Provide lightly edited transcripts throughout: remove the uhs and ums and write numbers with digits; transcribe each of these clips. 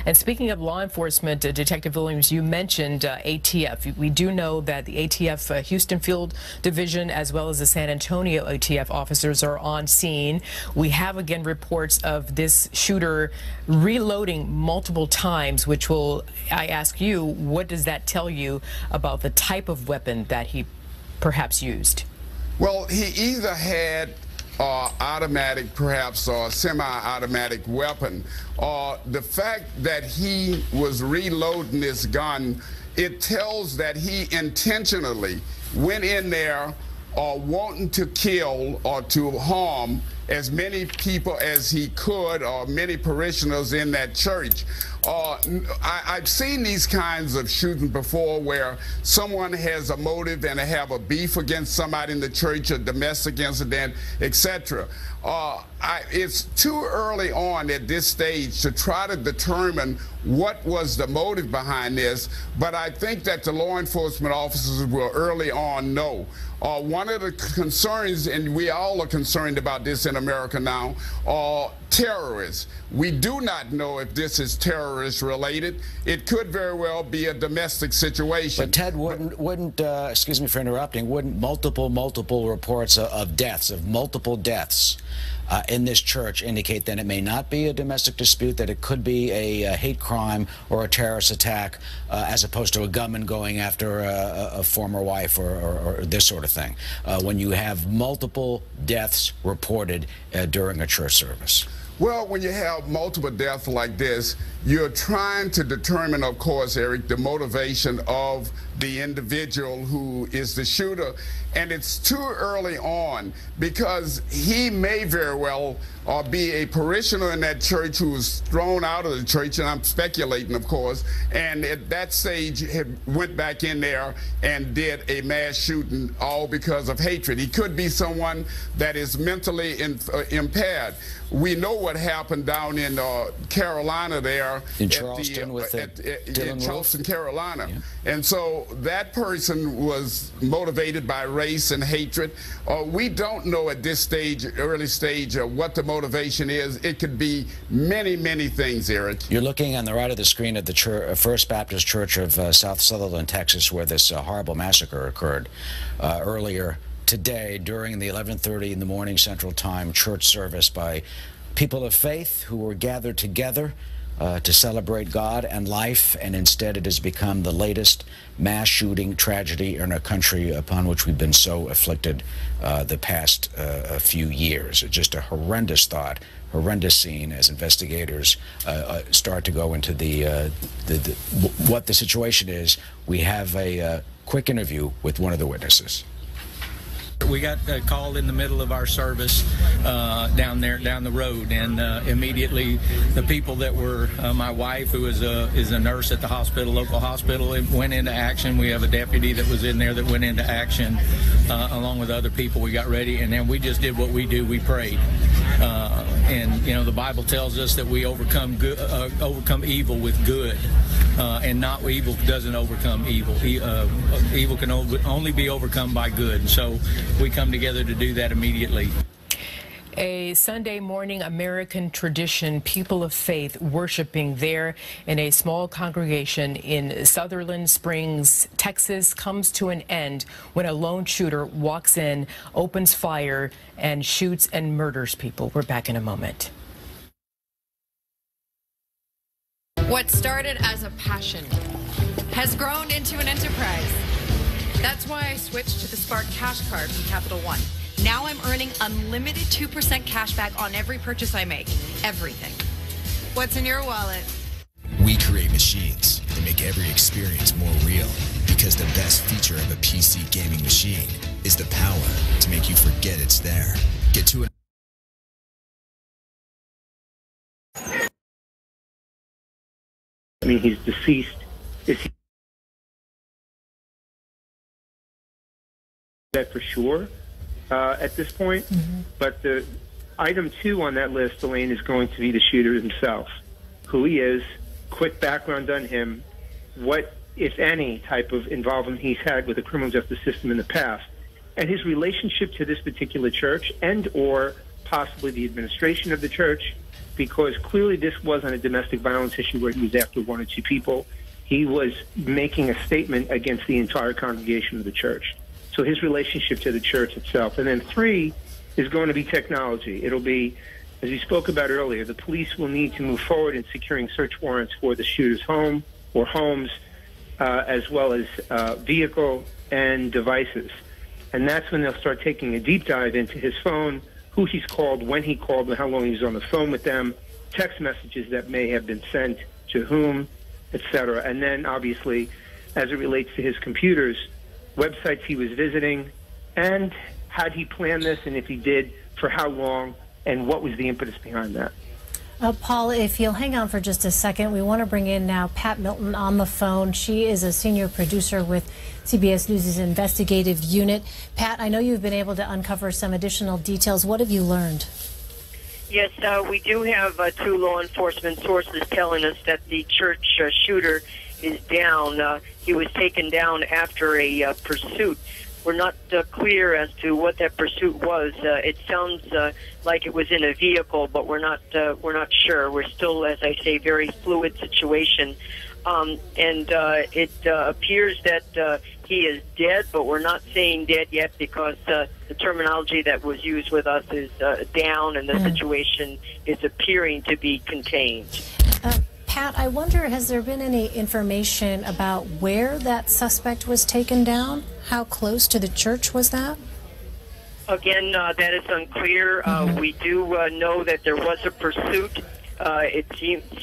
And speaking of law enforcement, Detective Williams, you mentioned ATF. We do know that the ATF Houston Field Division as well as the San Antonio ATF officers are on scene. We have again reports of this shooter reloading multiple times, which will, I ask you, what does that tell you about the type of weapon that he perhaps used? Well, he either had automatic, perhaps, or semi-automatic weapon. The fact that he was reloading this gun, it tells that he intentionally went in there wanting to kill or to harm as many people as he could, or many parishioners in that church. I've seen these kinds of shootings before where someone has a motive and they have a beef against somebody in the church, a domestic incident, etc. It's too early on at this stage to try to determine what was the motive behind this, but I think that the law enforcement officers will early on know. One of the concerns, and we all are concerned about this in America now, are terrorists. We do not know if this is terrorist related. It could very well be a domestic situation. But Ted, wouldn't excuse me for interrupting, wouldn't multiple reports of deaths, of multiple deaths in this church indicate that it may not be a domestic dispute, that it could be a hate crime or a terrorist attack, as opposed to a gunman going after a former wife or this sort of thing, when you have multiple deaths reported during a church service? Well, when you have multiple deaths like this, you're trying to determine, of course, Eric, the motivation of the individual who is the shooter. And it's too early on, because he may very well be a parishioner in that church who was thrown out of the church, and I'm speculating, of course, and at that stage went back in there and did a mass shooting, all because of hatred. He could be someone that is mentally impaired. We know what happened down in Carolina there. In Charleston, in Charleston, Carolina. Yeah. And so that person was motivated by race and hatred. We don't know at this stage, early stage, what the motivation is. It could be many, many things, Eric. You're looking on the right of the screen at the First Baptist Church of South Sutherland, Texas, where this horrible massacre occurred earlier today during the 11:30 in the morning Central Time church service by people of faith who were gathered together to celebrate God and life, and instead it has become the latest mass shooting tragedy in a country upon which we've been so afflicted the past few years. It's just a horrendous thought, horrendous scene as investigators start to go into what the situation is. We have a quick interview with one of the witnesses. We got called in the middle of our service down the road, and immediately the people that were my wife, who is a nurse at the hospital, local hospital, went into action. We have a deputy that was in there that went into action along with other people. We got ready, and then we just did what we do. We prayed, and you know the Bible tells us that we overcome evil with good, and not evil doesn't overcome evil. Evil can only be overcome by good. And so we come together to do that immediately. A Sunday morning American tradition, people of faith worshiping there in a small congregation in Sutherland Springs, Texas, comes to an end when a lone shooter walks in, opens fire, and shoots and murders people. We're back in a moment. What started as a passion has grown into an enterprise. That's why I switched to the Spark Cash Card from Capital One. Now I'm earning unlimited 2% cash back on every purchase I make. Everything. What's in your wallet? We create machines that make every experience more real, because the best feature of a PC gaming machine is the power to make you forget it's there. Get to it. I mean, he's deceased. Is he that for sure at this point? Mm-hmm. But the item 2 on that list, Elaine, is going to be the shooter himself. Who he is, quick background on him, what, if any, type of involvement he's had with the criminal justice system in the past, and his relationship to this particular church and or possibly the administration of the church because clearly this wasn't a domestic violence issue where he was after one or two people. He was making a statement against the entire congregation of the church. So his relationship to the church itself. And then 3 is going to be technology. It'll be, as we spoke about earlier, the police will need to move forward in securing search warrants for the shooter's home or homes, as well as vehicle and devices. And that's when they'll start taking a deep dive into his phone, who he's called, when he called, and how long he was on the phone with them, text messages that may have been sent to whom, etc. And then, obviously, as it relates to his computers, websites he was visiting, and had he planned this, and if he did, for how long, and what was the impetus behind that. Paul, if you'll hang on for just a second, we want to bring in now Pat Milton on the phone. She is a senior producer with CBS News' investigative unit. Pat, I know you've been able to uncover some additional details. What have you learned? Yes, we do have 2 law enforcement sources telling us that the church shooter is down. He was taken down after a pursuit. We're not clear as to what that pursuit was. It sounds like it was in a vehicle, but we're not sure. We're still, as I say, very fluid situation. And it appears that he is dead, but we're not saying dead yet because the terminology that was used with us is down, and the situation is appearing to be contained. Pat, I wonder, has there been any information about where that suspect was taken down? How close to the church was that? Again, that is unclear. We do know that there was a pursuit. It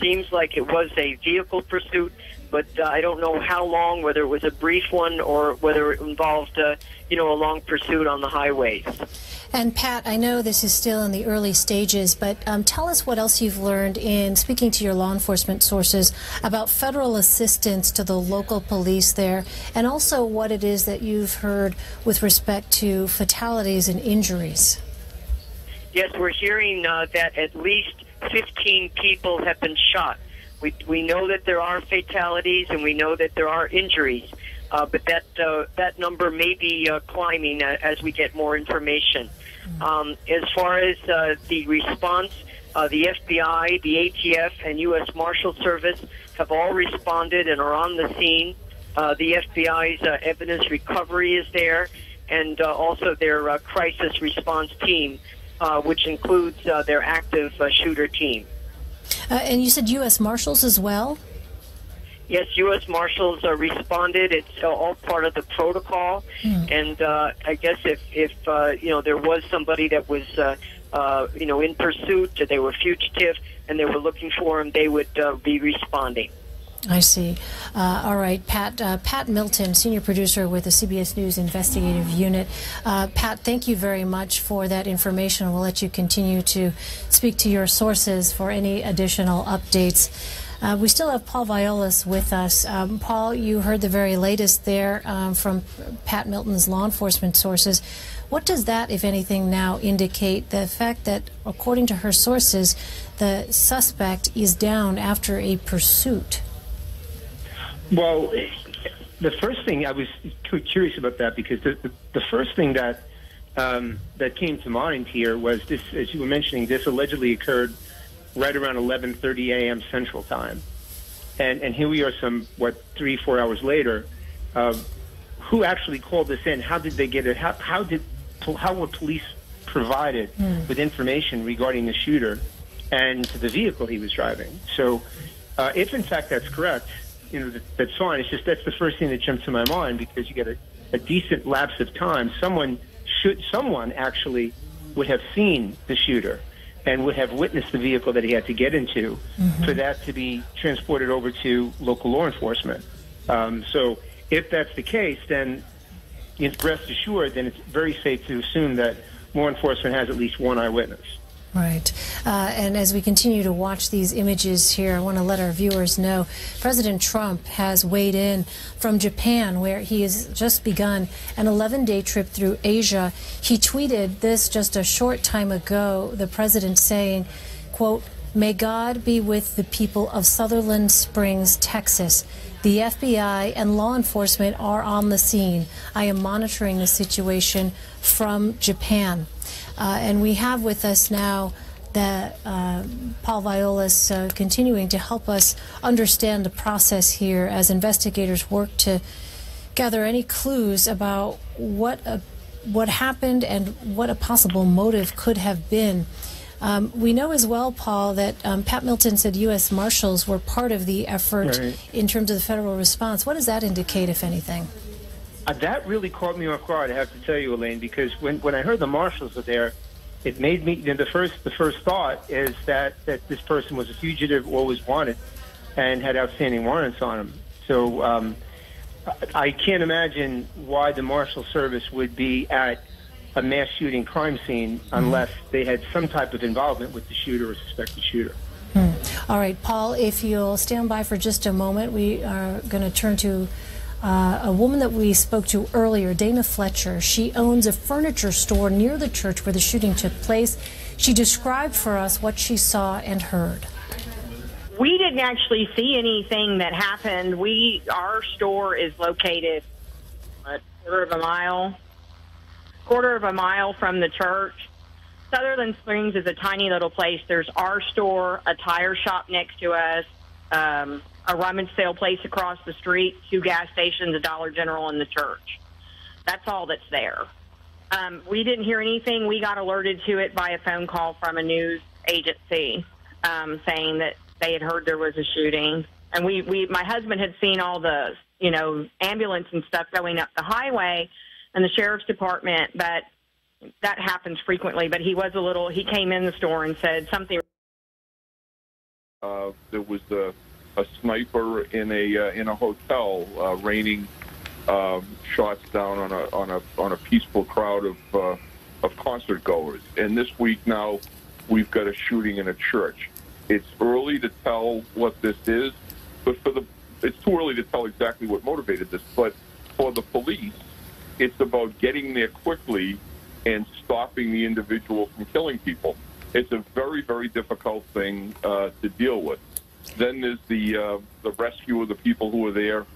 seems like it was a vehicle pursuit, but I don't know how long, whether it was a brief one or whether it involved, a long pursuit on the highways. And Pat, I know this is still in the early stages, but tell us what else you've learned in speaking to your law enforcement sources about federal assistance to the local police there, and also what it is that you've heard with respect to fatalities and injuries. Yes, we're hearing that at least 15 people have been shot. We know that there are fatalities and we know that there are injuries, but that number may be climbing as we get more information. As far as the response, the FBI, the ATF, and U.S. Marshal Service have all responded and are on the scene. The FBI's evidence recovery is there, and also their crisis response team, which includes their active shooter team. And you said U.S. Marshals as well? Yes, U.S. Marshals responded. It's all part of the protocol. And I guess if there was somebody that was, in pursuit, they were fugitive, and they were looking for him, they would be responding. I see. All right, Pat Milton, senior producer with the CBS News investigative unit. Pat, thank you very much for that information. We'll let you continue to speak to your sources for any additional updates. We still have Paul Violas with us. Paul, you heard the very latest there from Pat Milton's law enforcement sources. What does that, if anything, now indicate? The fact that, according to her sources, the suspect is down after a pursuit. Well, the first thing, I was curious about that because the first thing that that came to mind here was this, as you were mentioning, this allegedly occurred right around 11:30 a.m. Central Time. And here we are 3-4 hours later. Who actually called this in? How did they get it? How were police provided with information regarding the shooter and the vehicle he was driving? So if in fact that's correct, that's fine. It's just that's the first thing that jumped to my mind because you get a decent lapse of time. Someone actually would have seen the shooter and would have witnessed the vehicle that he had to get into for that to be transported over to local law enforcement. So if that's the case, then rest assured, then it's very safe to assume that law enforcement has at least one eyewitness. Right. And as we continue to watch these images here, I want to let our viewers know President Trump has weighed in from Japan, where he has just begun an 11-day trip through Asia. He tweeted this just a short time ago, the president saying, quote, "May God be with the people of Sutherland Springs, Texas. The FBI and law enforcement are on the scene. I am monitoring the situation from Japan." And we have with us now Paul Violas continuing to help us understand the process here as investigators work to gather any clues about what happened and what a possible motive could have been. We know as well, Paul, that Pat Milton said U.S. Marshals were part of the effort in terms of the federal response. What does that indicate, if anything? That really caught me off guard, I have to tell you, Elaine, because when I heard the Marshals were there, it made me, the first thought is that this person was a fugitive or was wanted and had outstanding warrants on him. So I can't imagine why the Marshal Service would be at a mass shooting crime scene unless they had some type of involvement with the shooter or suspected shooter. All right, Paul, if you'll stand by for just a moment, we are going to turn to a woman that we spoke to earlier, Dana Fletcher. She owns a furniture store near the church where the shooting took place. She described for us what she saw and heard. We didn't actually see anything that happened. Our store is located a quarter of a mile from the church. Sutherland Springs is a tiny little place. There's our store, a tire shop next to us, a rummage sale place across the street, 2 gas stations, a Dollar General, and the church. That's all that's there. We didn't hear anything. We got alerted to it by a phone call from a news agency saying that they had heard there was a shooting. And my husband had seen all the, ambulance and stuff going up the highway and the sheriff's department, but that happens frequently. But he came in the store and said something. There was a sniper in a hotel raining shots down on a peaceful crowd of concert goers. And this week now we've got a shooting in a church. It's early to tell what this is, but it's too early to tell exactly what motivated this. But for the police, it's about getting there quickly and stopping the individual from killing people. It's a very, very difficult thing to deal with. Then there's the rescue of the people who are there.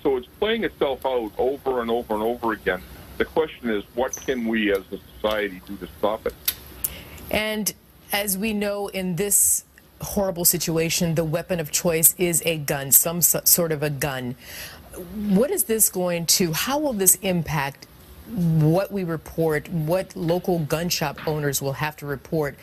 So it's playing itself out over and over and over again. The question is, what can we as a society do to stop it? And as we know, in this horrible situation, the weapon of choice is a gun, some sort of a gun. What is this how will this impact what we report, what local gun shop owners will have to report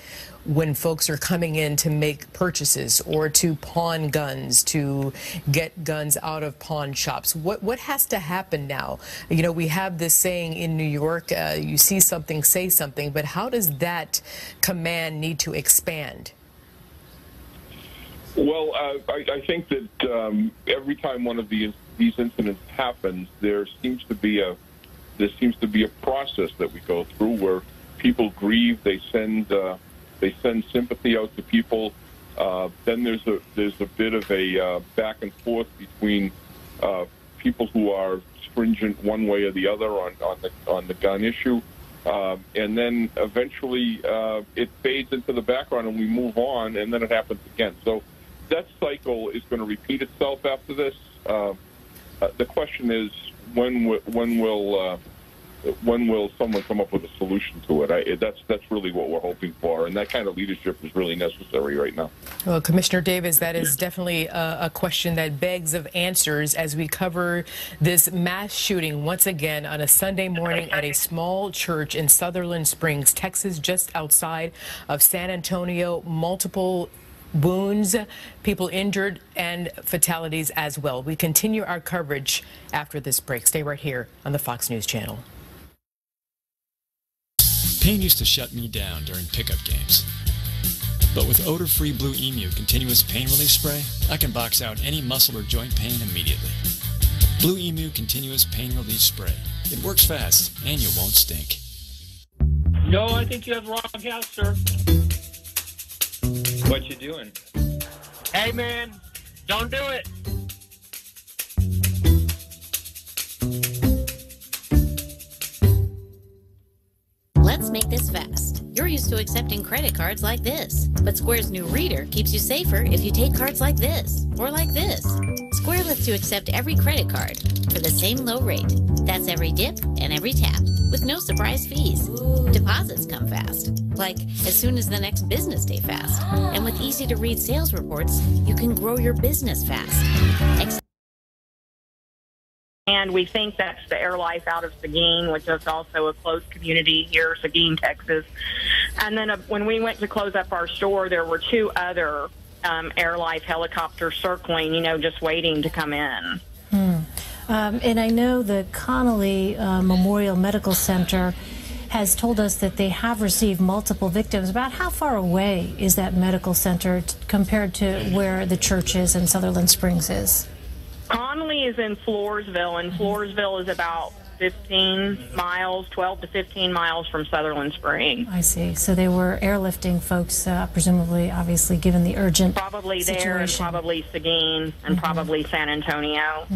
when folks are coming in to make purchases or to pawn guns, to get guns out of pawn shops? What has to happen now? We have this saying in New York, you see something, say something, but how does that command need to expand? Well, I think that every time one of these incidents happens, there seems to be a process that we go through where people grieve. They send sympathy out to people. Then there's a bit of a back and forth between people who are stringent one way or the other on the gun issue, and then eventually it fades into the background and we move on, and then it happens again. So that cycle is going to repeat itself after this. The question is, when will someone come up with a solution to it? That's really what we're hoping for, and that kind of leadership is really necessary right now. Well, Commissioner Davis, that is definitely a question that begs of answers as we cover this mass shooting once again on a Sunday morning at a small church in Sutherland Springs, Texas, just outside of San Antonio. Multiple wounds, people injured, and fatalities as well. We continue our coverage after this break. Stay right here on the Fox News Channel. Pain used to shut me down during pickup games. But with odor-free Blue Emu Continuous Pain Relief Spray, I can box out any muscle or joint pain immediately. Blue Emu Continuous Pain Relief Spray. It works fast, and you won't stink. No, I think you have the wrong house, sir. What you doing? Hey, man, don't do it. Let's make this fast. You're used to accepting credit cards like this, but Square's new reader keeps you safer if you take cards like this or like this. Square lets you accept every credit card for the same low rate. That's every dip and every tap with no surprise fees. Deposits come fast. like as soon as the next business day fast. And with easy-to-read sales reports, you can grow your business fast. And we think that's the Air Life out of Seguin, which is also a close community here, Seguin, Texas. And then when we went to close up our store, there were 2 other Air Life helicopters circling, just waiting to come in. And I know the Connolly Memorial Medical Center has told us that they have received multiple victims. About how far away is that medical center compared to where the church is in Sutherland Springs is? Connolly is in Floresville, and Floresville is about 15 miles, 12 to 15 miles from Sutherland Springs. I see. So they were airlifting folks, presumably, obviously, given the urgent probably situation. There, and probably Seguin, and probably San Antonio.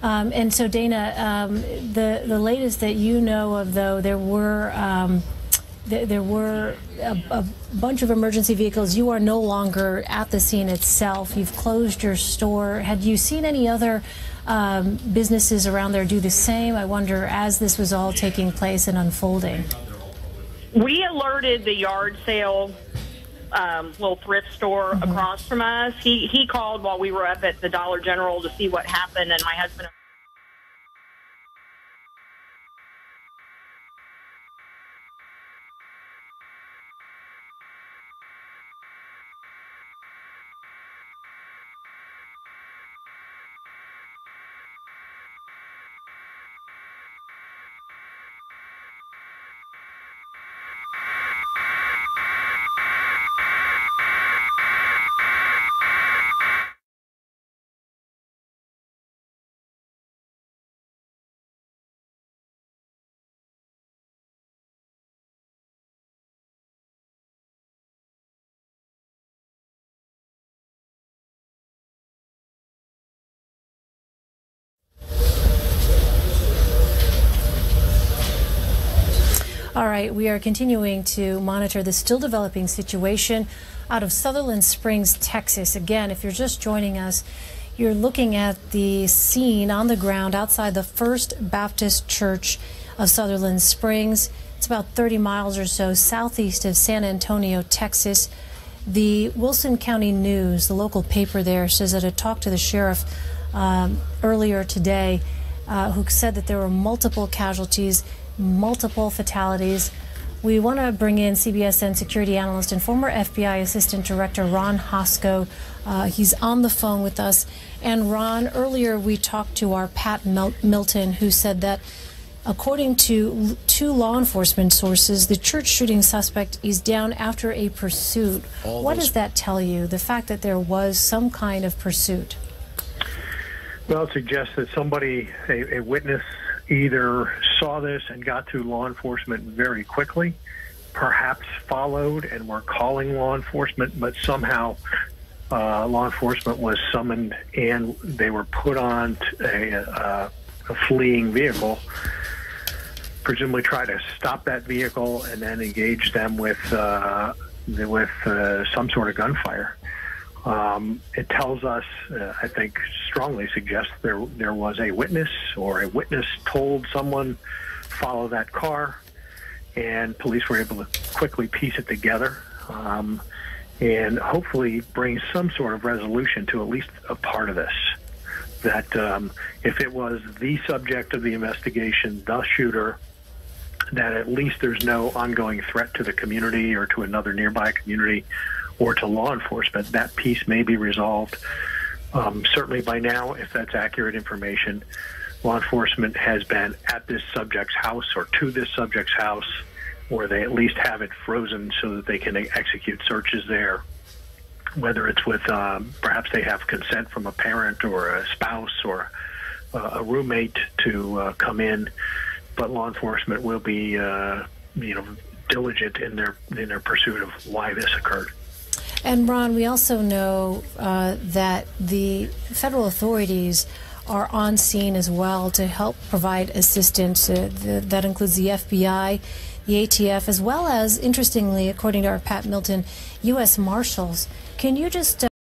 And so, Dana, the latest that you know of, though, there were a bunch of emergency vehicles. You are no longer at the scene itself. You've closed your store. Had you seen any other businesses around there do the same? I wonder, as this was all taking place and unfolding. We alerted the yard sale little thrift store across from us. He called while we were up at the Dollar General to see what happened, and my husband... All right, we are continuing to monitor the still developing situation out of Sutherland Springs, Texas. Again, if you're just joining us, you're looking at the scene on the ground outside the First Baptist Church of Sutherland Springs. It's about 30 miles or so southeast of San Antonio, Texas. The Wilson County News, the local paper there, says that it talked to the sheriff earlier today, who said that there were multiple casualties, multiple fatalities. We want to bring in CBSN security analyst and former FBI Assistant Director Ron Hosko. He's on the phone with us. And Ron, earlier we talked to our Pat Milton, who said that according to 2 law enforcement sources, the church shooting suspect is down after a pursuit. What does that tell you, the fact that there was some kind of pursuit? Well, it suggests that somebody, a witness, either saw this and got to law enforcement very quickly, perhaps followed and were calling law enforcement, but somehow law enforcement was summoned and they were put on a fleeing vehicle, presumably try to stop that vehicle and then engage them with some sort of gunfire. It tells us, I think, strongly suggests there was a witness, or a witness told someone follow that car, and police were able to quickly piece it together and hopefully bring some sort of resolution to at least a part of this. That if it was the subject of the investigation, the shooter, that at least there's no ongoing threat to the community or to another nearby community or to law enforcement. That piece may be resolved. Certainly by now, if that's accurate information, law enforcement has been at this subject's house or to this subject's house, or they at least have it frozen so that they can execute searches there, whether it's with perhaps they have consent from a parent or a spouse or a roommate to come in. But law enforcement will be diligent in their pursuit of why this occurred. And Ron, we also know that the federal authorities are on scene as well to help provide assistance. That includes the FBI, the ATF, as well as, interestingly, according to our Pat Milton, U.S. Marshals. Can you just